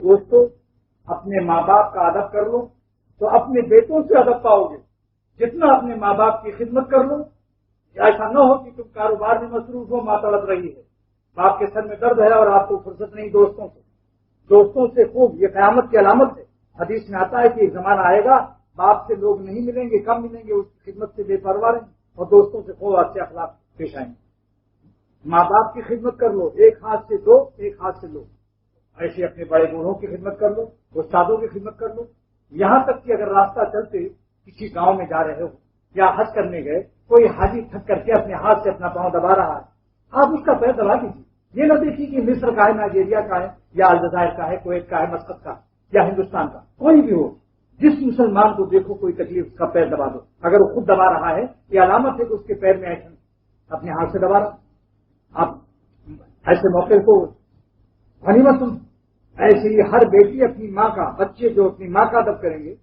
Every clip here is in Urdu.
دوستو اپنے ماں باپ کا ادب کر لو تو اپنے بیٹوں سے ادب پاؤ گے. جتنا اپنے ماں باپ کی خدمت کر لو. ایسا نہ ہو کہ تم کاروبار میں مصروف ہو، ماں تڑپ رہی ہے، باپ کے سر میں درد ہے اور آپ کو فرصت نہیں دوستوں سے خوب. یہ قیامت کی علامت ہے. حدیث میں آتا ہے کہ ایک زمانہ آئے گا باپ سے لوگ نہیں ملیں گے، کم ملیں گے، اس کی خدمت سے بے پرواہ رہیں اور دوستوں سے خوب اچھے اخلاق پیش آئیں گے. ماں باپ کی خدمت کر لو، ایک ہاتھ سے دو ایک ہاتھ سے لو. ایسے اپنے بڑے بوڑھوں کی خدمت کر لو، استادوں کی خدمت کر لو. یہاں تک کہ اگر راستہ چلتے کسی گاؤں میں جا رہے ہو یا حج کرنے گئے، کوئی حاجی تھک کر کے اپنے ہاتھ سے اپنا پاؤں دبا رہا ہے، آپ اس کا پیر دبا دیجیے. یہ نہ دیکھیے کہ مصر کا ہے، نائجیریا کا ہے یا الجزائر کا ہے، کویت کا ہے، مسقط کا یا ہندوستان کا، کوئی بھی ہو. جس مسلمان کو دیکھو کوئی تکلیف، اس کا پیر دبا دو. اگر وہ خود دبا رہا ہے یہ علامت ہے کہ اس کے پیر میں ایسا اپنے ہاتھ سے دبا رہا. آپ ایسے موقع کو غنیمت سمجھ. ایسے ہی ہر بیٹی اپنی ماں کا، بچے جو اپنی ماں کا ادب کریں گے،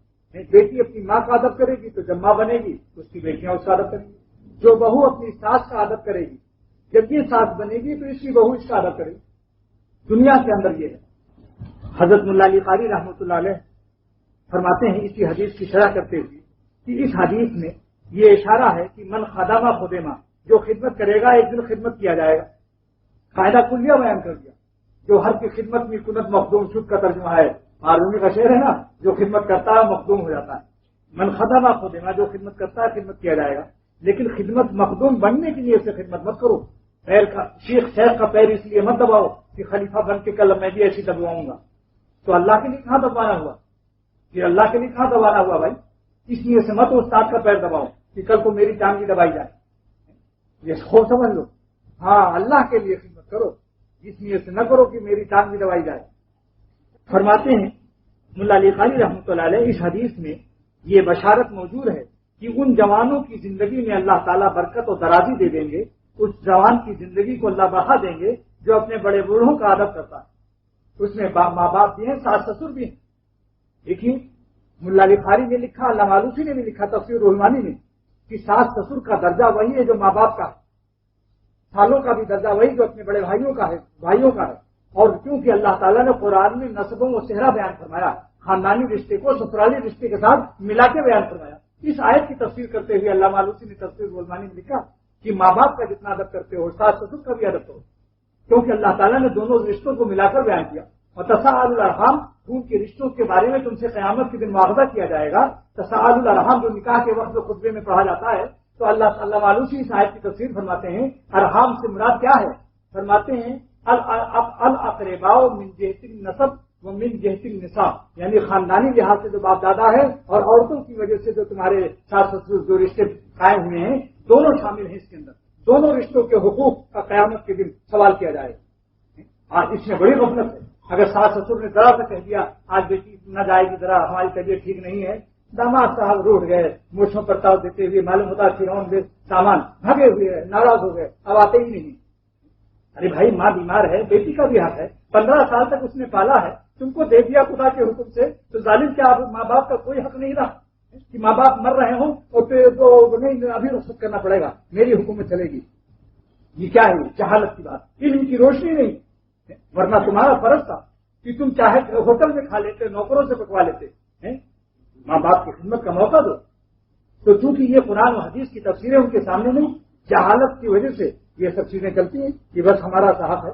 بیٹی اپنی ماں کا ادب کرے گی تو جب ماں بنے گی تو اس کی بیٹیاں اس کا ادب کریں گی. جو بہو اپنی ساس کا ادب کرے گی، جب یہ ساس بنے گی تو اس کی بہو اس کا ادب کرے گی. دنیا کے اندر یہ ہے. حضرت ملا علی قاری رحمۃ اللہ علیہ فرماتے ہیں اسی حدیث کی شرح کرتے ہوئے کہ اس حدیث میں یہ اشارہ ہے کہ من خدامہ خدیمہ، جو خدمت کرے گا ایک دن خدمت کیا جائے گا. قاعدہ کلیہ بیان کر دیا. جو ہر کی خدمت میں کنت مخدوم شد کا ترجمہ ہے، معرومی کا شعر ہے نا، جو خدمت کرتا ہے مخدوم ہو جاتا ہے. من خدامہ خدیمہ، جو خدمت کرتا ہے خدمت کیا جائے گا. لیکن خدمت مخدوم بننے کے لیے اسے خدمت مت کرو. پیر کا شیخ کا پیر اس لیے مت دباؤ کہ خلیفہ بن کے کل میں بھی ایسی دبواؤں گا. تو اللہ کے لیے کہاں دبوانا ہوا؟ یہ اللہ کے لیے کہاں دبانا ہوا بھائی؟ اس لیے سے مت استاد کا پیر دباؤ کہ کل کو میری ٹانگ بھی دبائی جائے. یہ خوب سمجھ لو. ہاں اللہ کے لیے خدمت کرو، اس لیے سے نہ کرو کہ میری ٹانگ بھی دبائی جائے. فرماتے ہیں ملا علی قاری رحمۃ اللہ علیہ اس حدیث میں یہ بشارت موجود ہے کہ ان جوانوں کی زندگی میں اللہ تعالیٰ برکت و درازی دے دیں گے. اس جوان کی زندگی کو اللہ بڑھا دیں گے جو اپنے بڑے بوڑھوں کا ادب کرتا ہے. اس میں ماں باپ بھی ہیں، ساس سسر بھی ہیں. دیکھیے ملا علی قاری نے لکھا، علامہ آلوسی نے بھی لکھا تفسیر رحمانی میں کہ ساس سسر کا درجہ وہی ہے جو ماں باپ کا ہے. سالوں کا بھی درجہ وہی جو اپنے بڑے بھائیوں کا ہے. اور کیونکہ اللہ تعالیٰ نے قرآن میں نسبوں و صحرا بیان فرمایا، خاندانی رشتے کو سسرالی رشتے کے ساتھ ملا کے بیان فرمایا. اس آیت کی تفسیر کرتے ہوئے علامہ آلوسی نے تفسیر رحمانی میں لکھا کہ ماں باپ کا جتنا ادب کرتے ہو ساس سسر کا بھی ادب کرو، کیونکہ اللہ تعالیٰ نے دونوں رشتوں کو ملا کر بیان کیا. اور تساءل الارحام، خون کے رشتوں کے بارے میں تم سے قیامت کے دن مواخذہ کیا جائے گا. تساءل الارحام جو نکاح کے وقت خطبے میں پڑھا جاتا ہے، تو اللہ آلوسی اس آیت کی تفسیر فرماتے ہیں ارحام سے مراد کیا ہے؟ فرماتے ہیں الاقرباء من جہت النسب و من جہت النساء، یعنی خاندانی لحاظ سے جو باپ دادا ہے اور عورتوں کی وجہ سے جو تمہارے ساس سسر جو رشتے قائم ہوئے ہیں، دونوں شامل ہیں اس کے اندر. دونوں رشتوں کے حقوق کا قیامت کے دن سوال کیا جائے گا. اس میں بڑی غفلت ہے. اگر ساس سسر نے ذرا سے کہہ دیا آج بیٹی نہ جائے گی، ذرا ہماری طبیعت ٹھیک نہیں ہے، داماد صاحب روٹ گئے، مچھوں پر تاؤ دیتے ہوئے معلوم ہوتا پھر سامان بھگے ہوئے، ناراض ہو گئے، اب آتے ہی نہیں. ارے بھائی ماں بیمار ہے، بیٹی کا بھی حق ہے، 15 سال تک اس نے پالا ہے، تم کو دے دیا خدا کے حکم سے، تو ظالم کیا ماں باپ کا کوئی حق نہیں رہا کہ ماں باپ مر رہے ہوں اور پھر تو نہیں ابھی رخصت کرنا پڑے گا، میری حکومت چلے گی. یہ کیا ہے؟ جہالت کی بات، علم کی روشنی نہیں. ورنہ تمہارا فرض تھا کہ تم چاہے ہوٹل میں کھا لیتے، نوکروں سے پکوا لیتے. ماں باپ کی خدمت کا موقع دو. تو چونکہ یہ قرآن و حدیث کی تفسیریں ان کے سامنے نہیں، جہالت کی وجہ سے یہ سب چیزیں چلتی ہیں کہ بس ہمارا صاحب ہے.